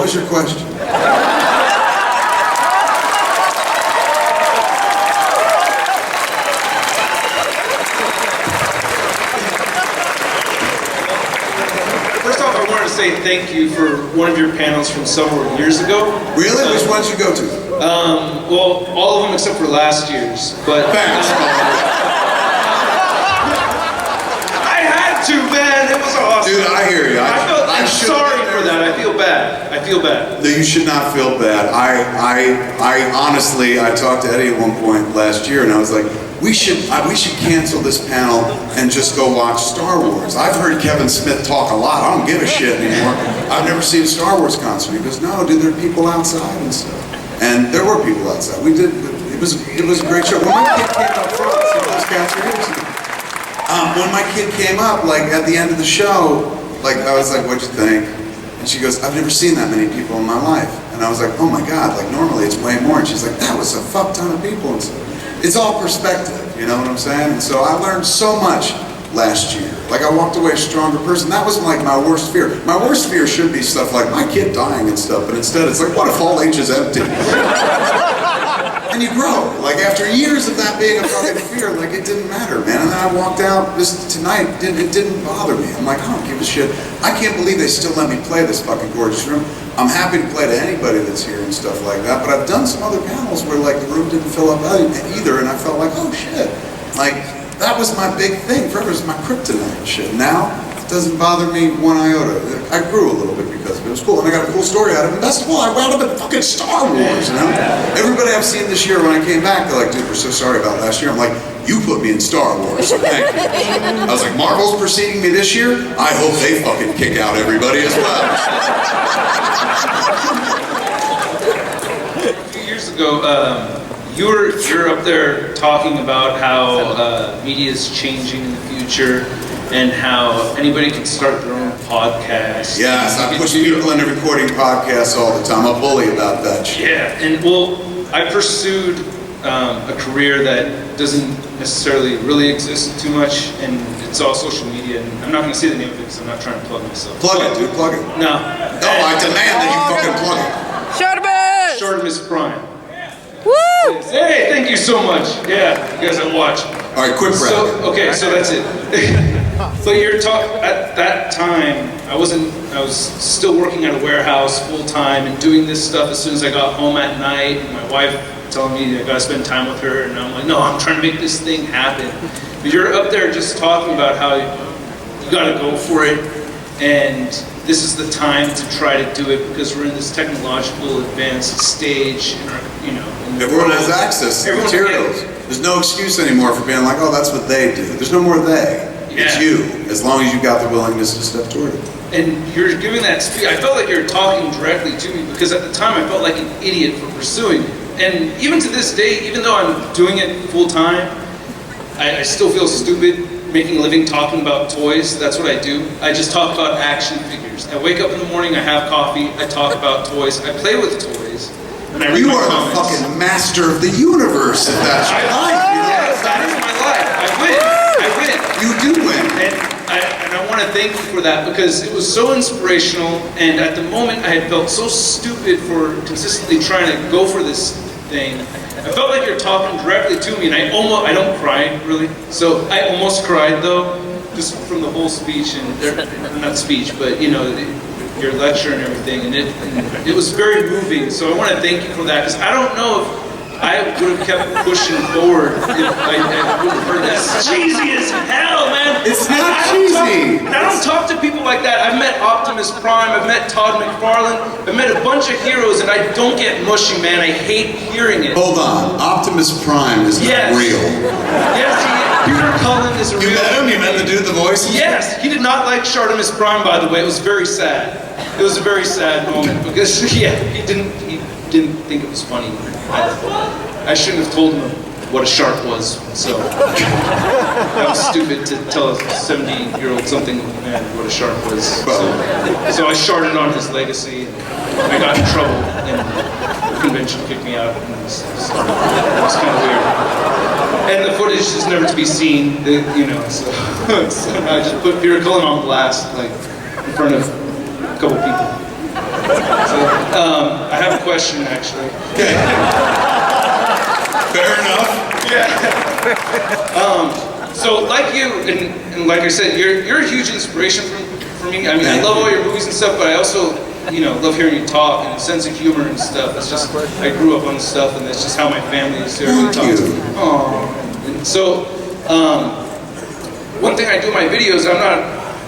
was your question? First off, I wanted to say thank you for one of your panels from several years ago. Really? Which one did you go to? Well, all of them except for last year's. But Thanks. I had to, man. It was awesome. Dude, I hear you. I'm sorry for that. I feel bad. I feel bad. No, you should not feel bad. I honestly, I talked to Eddie at one point last year, and I was like, we should cancel this panel and just go watch Star Wars. I've heard Kevin Smith talk a lot. I don't give a shit anymore. I've never seen a Star Wars concert. He goes, no, dude, there are people outside and stuff. And there were people outside. We did. It was a great show. When my kid came up front, some of those cats are here. When my kid came up, like at the end of the show, like I was like, "What'd you think?" And she goes, "I've never seen that many people in my life." And I was like, "Oh my God!" Like normally it's way more. And she's like, "That was a fuck ton of people." And so it's all perspective, you know what I'm saying? And so I learned so much last year. Like I walked away a stronger person. That was like my worst fear. My worst fear should be stuff like my kid dying and stuff, but instead it's like, what if all H is empty? And you grow. Like after years of that being a fucking fear, like it didn't matter, man. And then I walked out tonight, it didn't bother me. I'm like, I don't give a shit. I can't believe they still let me play this fucking gorgeous room. I'm happy to play to anybody that's here and stuff like that, but I've done some other panels where like the room didn't fill up either, and I felt like, oh shit. Like, that was my big thing. Forever was my kryptonite shit. Now, it doesn't bother me one iota. I grew a little bit because of it. It was cool. And I got a cool story out of it. And best of all, I wound up in fucking Star Wars, you know? Everybody I've seen this year, when I came back, they're like, dude, we're so sorry about last year. I'm like, you put me in Star Wars, so thank you. I was like, Marvel's preceding me this year? I hope they fucking kick out everybody as well. A few years ago, you're up there talking about how media is changing in the future and how anybody can start their own podcast. Yes, I push people into recording podcasts all the time. I'm a bully about that shit. Yeah, and well, I pursued a career that doesn't necessarily really exist too much, and it's all social media, and I'm not going to say the name of it because I'm not trying to plug myself. Plug it, dude, plug it. No. No, I demand that you fucking plug it. ShartimusPrime. Woo! Hey, thank you so much. Yeah, you guys have watched. All right, quick wrap. So that's it. But you're talking at that time. I was still working at a warehouse full time and doing this stuff as soon as I got home at night. And my wife telling me I gotta spend time with her, and I'm like, no, I'm trying to make this thing happen. But you're up there just talking about how you gotta go for it, and this is the time to try to do it because we're in this technological advanced stage, you know. Everyone has access to materials. There's no excuse anymore for being like, oh, that's what they do. There's no more they. Yeah. It's you, as long as you got the willingness to step toward it. And you're giving that speech. I felt like you were talking directly to me because at the time I felt like an idiot for pursuing it. And even to this day, even though I'm doing it full time, I still feel stupid making a living talking about toys. That's what I do. I just talk about action figures. I wake up in the morning, I have coffee, I talk about toys, I play with toys, and I read You my are comments. the fucking master of the universe, if that's your life. Yes, that is my life. I win. You do win. And I want to thank you for that because it was so inspirational, and at the moment I had felt so stupid for consistently trying to go for this thing. I felt like you're talking directly to me, and I don't cry really, so I almost cried though, just from the whole speech, and not speech, but you know, your lecture and everything, and it was very moving. So I want to thank you for that because I don't know if I would have kept pushing forward if I wouldn't have heard that. It's cheesy as hell, man. It's not cheesy. I don't talk to people like that. I've met Optimus Prime, I've met Todd McFarlane, I've met a bunch of heroes, and I don't get mushy, man. I hate hearing it. Hold on, Optimus Prime is not real. Yes, Peter Cullen is a real. You met him? You met the dude, the voice? Yes, he did not like Shartimus Prime, by the way. It was very sad. It was a very sad moment because, yeah, he didn't think it was funny. I shouldn't have told him what a shark was, so that was stupid to tell a 70-year-old something man what a shark was. So I sharted on his legacy, and I got in trouble, and the convention kicked me out, and it was kind of weird. And the footage is never to be seen, you know, so I just put Peter Cullen on blast, like, in front of a couple people. So, I have a question, actually. Okay. Fair enough. Yeah. So, like you, and like I said, you're a huge inspiration for me. I mean, I love all your movies and stuff, but I also, love hearing you talk and a sense of humor and stuff. It's just, I grew up on this stuff, and that's just how my family is. Everybody talks. Aww. And so, one thing I do in my videos, I'm not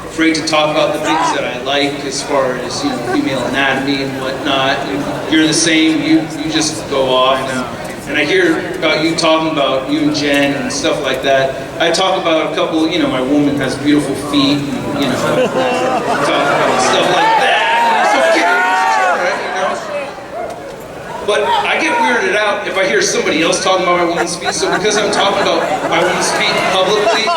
afraid to talk about the things that I like as far as, female anatomy and whatnot. And you're the same, you just go off. And I hear about you talking about you and Jen and stuff like that. I talk about a couple, my woman has beautiful feet and, talk about stuff like that. But I get weirded out if I hear somebody else talking about my woman's feet. So because I'm talking about my woman's feet publicly,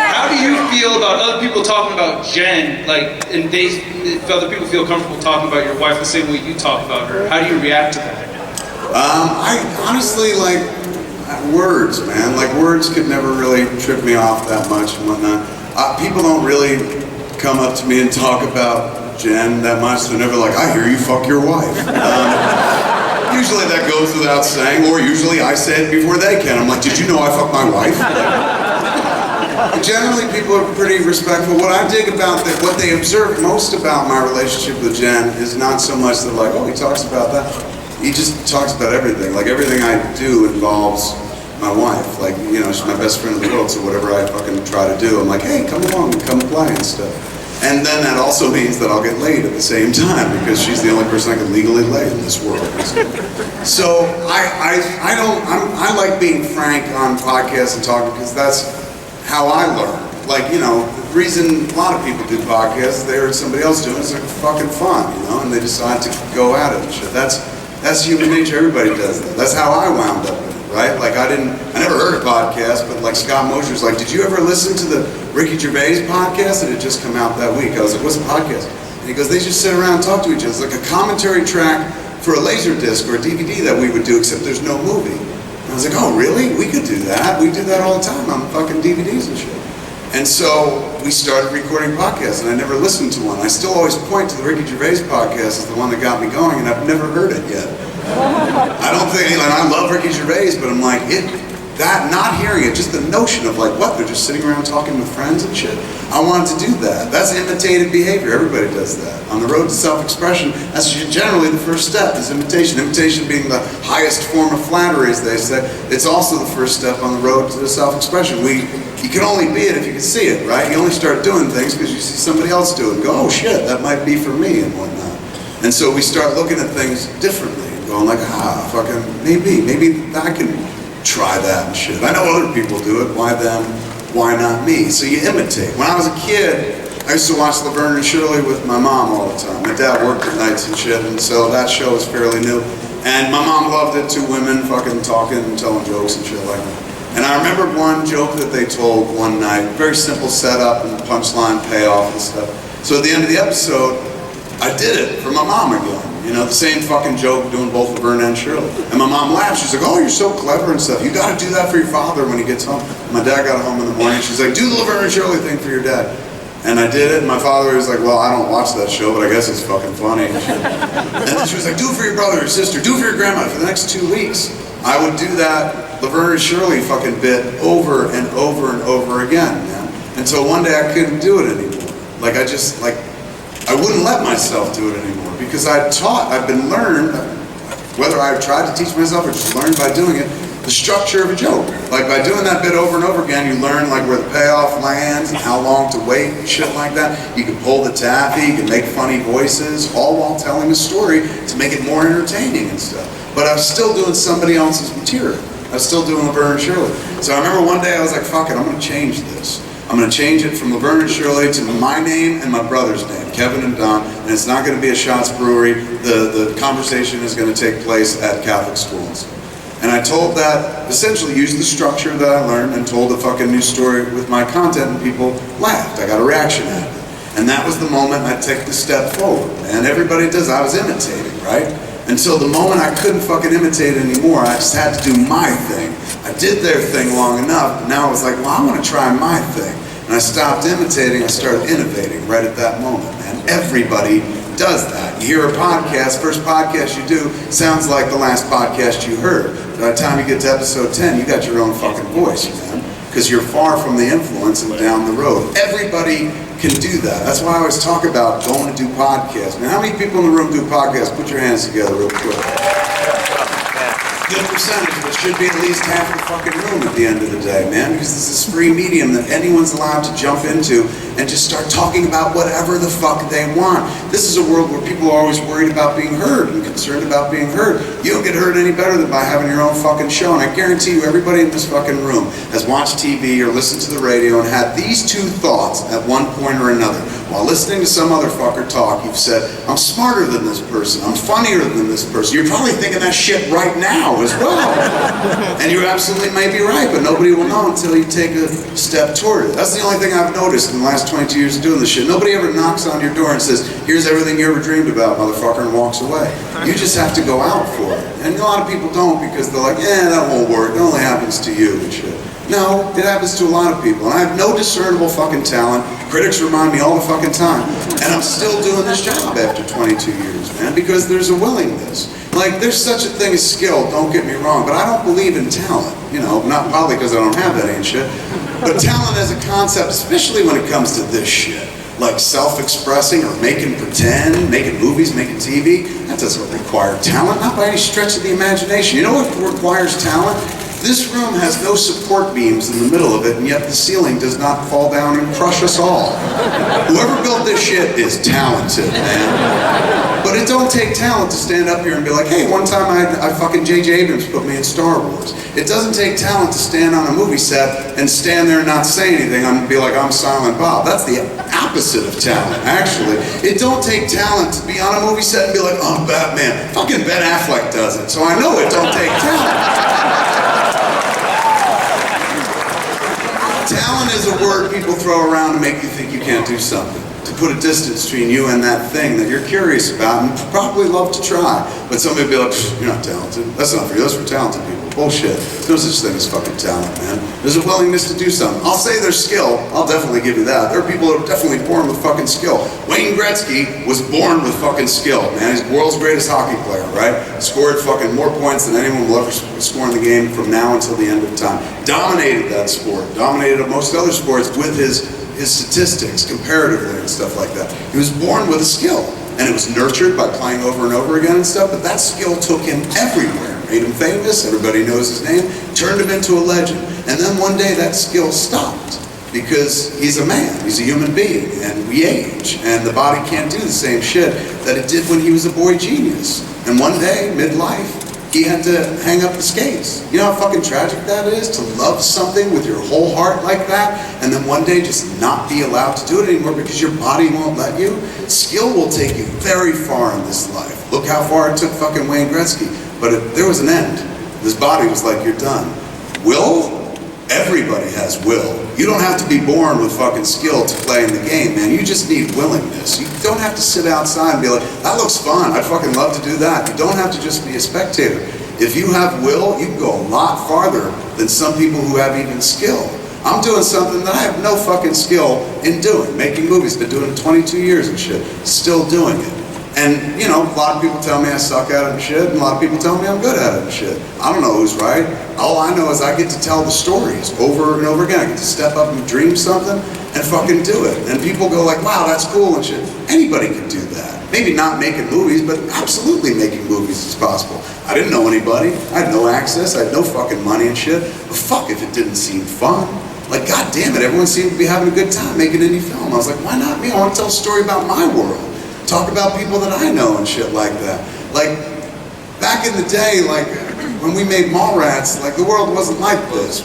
how do you feel about other people talking about Jen? And if other people feel comfortable talking about your wife the same way you talk about her, how do you react to that? I honestly like words, man. Like words could never really trip me off that much and whatnot. People don't really come up to me and talk about Jen that much. They're never like, I hear you fuck your wife. Usually that goes without saying, or usually I say it before they can. I'm like, did you know I fucked my wife? Generally, people are pretty respectful. What I dig about that, what they observe most about my relationship with Jen is not so much that like, oh, he talks about that. He just talks about everything. Like everything I do involves my wife. Like, she's my best friend in the world, so whatever I fucking try to do, I'm like, hey, come along, come play and stuff. And then that also means that I'll get laid at the same time because she's the only person I can legally lay in this world. So I like being frank on podcasts and talking because that's how I learn. Like, the reason a lot of people do podcasts, they heard somebody else doing it, it's like fucking fun, and they decide to go at it and shit. That's human nature, everybody does that. That's how I wound up in it, right? Like I never heard a podcast, but like Scott Mosier's like, did you ever listen to the Ricky Gervais podcast that had just come out that week? I was like, what's a podcast? And he goes, they just sit around and talk to each other. It's like a commentary track for a laser disc or a DVD that we would do, except there's no movie. And I was like, oh really? We could do that. We do that all the time on fucking DVDs and shit. And so we started recording podcasts, and I never listened to one. I still always point to the Ricky Gervais podcast as the one that got me going, and I've never heard it yet. I don't think, I love Ricky Gervais, but I'm like, not hearing it, just the notion of like, what, they're just sitting around talking with friends and shit? I wanted to do that. That's imitated behavior, everybody does that. On the road to self-expression, that's generally the first step, is imitation. Imitation being the highest form of flattery, as they say. It's also the first step on the road to self-expression. You can only be it if you can see it, right? You only start doing things because you see somebody else do it. Go, oh shit, that might be for me and whatnot. And so we start looking at things differently, going like, fucking, maybe I can try that and shit. I know other people do it, why them, why not me? So you imitate. When I was a kid, I used to watch Laverne and Shirley with my mom all the time. My dad worked at nights and shit, and so that show was fairly new. And my mom loved it, two women fucking talking and telling jokes and shit like that. And I remember one joke that they told one night, very simple setup and punchline payoff and stuff. So at the end of the episode, I did it for my mom again. The same fucking joke doing both Laverne and Shirley. And my mom laughed, she's like, oh, you're so clever and stuff. You gotta do that for your father when he gets home. And my dad got home in the morning, she's like, do the Laverne and Shirley thing for your dad. And I did it, and my father was like, well, I don't watch that show, but I guess it's fucking funny. And then she was like, do it for your brother or sister, do it for your grandma. For the next 2 weeks, I would do that Laverne and Shirley fucking bit over and over and over again, man. Until one day I couldn't do it anymore. I wouldn't let myself do it anymore because I've been learned, whether I've tried to teach myself or just learned by doing it, the structure of a joke. Like by doing that bit over and over again, you learn like where the payoff lands and how long to wait and shit like that. You can pull the taffy, you can make funny voices, all while telling a story to make it more entertaining and stuff. But I was still doing somebody else's material. I was still doing Laverne and Shirley. So I remember one day I was like, fuck it, I'm gonna change this. I'm going to change it from Laverne and Shirley to my name and my brother's name, Kevin and Don, and it's not going to be a Shots Brewery. The conversation is going to take place at Catholic schools. And I told that, essentially used the structure that I learned and told a fucking new story with my content, and people laughed. I got a reaction out of it. And that was the moment I took the step forward. And everybody does, I was imitating, right? Until the moment I couldn't fucking imitate anymore, I just had to do my thing. I did their thing long enough, but now I was like, well, I want to try my thing. And I stopped imitating, I started innovating right at that moment, man. Everybody does that. You hear a podcast, first podcast you do sounds like the last podcast you heard. By the time you get to episode 10, you got your own fucking voice, man. Because you're far from the influence and down the road. Everybody can do that. That's why I always talk about going to do podcasts. Man, how many people in the room do podcasts? Put your hands together real quick. Good percentage, but should be at least half the fucking room at the end of the day, man, because this is free medium that anyone's allowed to jump into and just start talking about whatever the fuck they want. This is a world where people are always worried about being heard and concerned about being heard. You don't get heard any better than by having your own fucking show, and I guarantee you everybody in this fucking room has watched TV or listened to the radio and had these two thoughts at one point or another. While listening to some other fucker talk, you've said, I'm smarter than this person, I'm funnier than this person. You're probably thinking that shit right now as well. And you absolutely may be right, but nobody will know until you take a step toward it. That's the only thing I've noticed in the last 22 years of doing this shit. Nobody ever knocks on your door and says, here's everything you ever dreamed about, motherfucker, and walks away. You just have to go out for it. And a lot of people don't because they're like, that won't work, it only happens to you and shit. No, it happens to a lot of people. And I have no discernible fucking talent. Critics remind me all the fucking time. And I'm still doing this job after 22 years, man, because there's a willingness. Like, there's such a thing as skill, don't get me wrong, but I don't believe in talent. You know, not probably because I don't have any and shit. But talent as a concept, especially when it comes to this shit, like self-expressing or making pretend, making movies, making TV, that doesn't require talent, not by any stretch of the imagination. You know what requires talent? This room has no support beams in the middle of it, and yet the ceiling does not fall down and crush us all. Whoever built this shit is talented, man. But it don't take talent to stand up here and be like, hey, one time I fucking J.J. Abrams put me in Star Wars. It doesn't take talent to stand on a movie set and stand there and not say anything and be like, I'm Silent Bob. That's the opposite of talent, actually. It don't take talent to be on a movie set and be like, I'm Batman. Fucking Ben Affleck does it, so I know it don't take talent. Talent is a word people throw around to make you think you can't do something. To put a distance between you and that thing that you're curious about and probably love to try. But somebody will be like, you're not talented. That's not for you, that's for talented people. Bullshit. There's no such thing as fucking talent, man. There's a willingness to do something. I'll say there's skill. I'll definitely give you that. There are people that are definitely born with fucking skill. Wayne Gretzky was born with fucking skill, man. He's the world's greatest hockey player, right? Scored fucking more points than anyone will ever score in the game from now until the end of time. Dominated that sport. Dominated most other sports with his statistics, comparatively and stuff like that. He was born with a skill, and it was nurtured by playing over and over again and stuff, but that skill took him everywhere. Made him famous, everybody knows his name, turned him into a legend. And then one day that skill stopped because he's a man, he's a human being, and we age, and the body can't do the same shit that it did when he was a boy genius. And one day, midlife, he had to hang up the skates. You know how fucking tragic that is? To love something with your whole heart like that, and then one day just not be allowed to do it anymore because your body won't let you? Skill will take you very far in this life. Look how far it took fucking Wayne Gretzky. But there was an end. His body was like, you're done. Will? Everybody has will. You don't have to be born with fucking skill to play in the game, man. You just need willingness. You don't have to sit outside and be like, that looks fun, I'd fucking love to do that. You don't have to just be a spectator. If you have will, you can go a lot farther than some people who have even skill. I'm doing something that I have no fucking skill in doing. Making movies, been doing it 22 years and shit. Still doing it. And, you know, a lot of people tell me I suck at it and shit, and a lot of people tell me I'm good at it and shit. I don't know who's right. All I know is I get to tell the stories over and over again. I get to step up and dream something and fucking do it. And people go like, wow, that's cool and shit. Anybody can do that. Maybe not making movies, but absolutely making movies is possible. I didn't know anybody. I had no access. I had no fucking money and shit. But fuck if it didn't seem fun. Like, god damn it, everyone seemed to be having a good time making indie film. I was like, why not me? I want to tell a story about my world. Talk about people that I know and shit like that. Like, back in the day, like, when we made Mallrats, like, the world wasn't like this.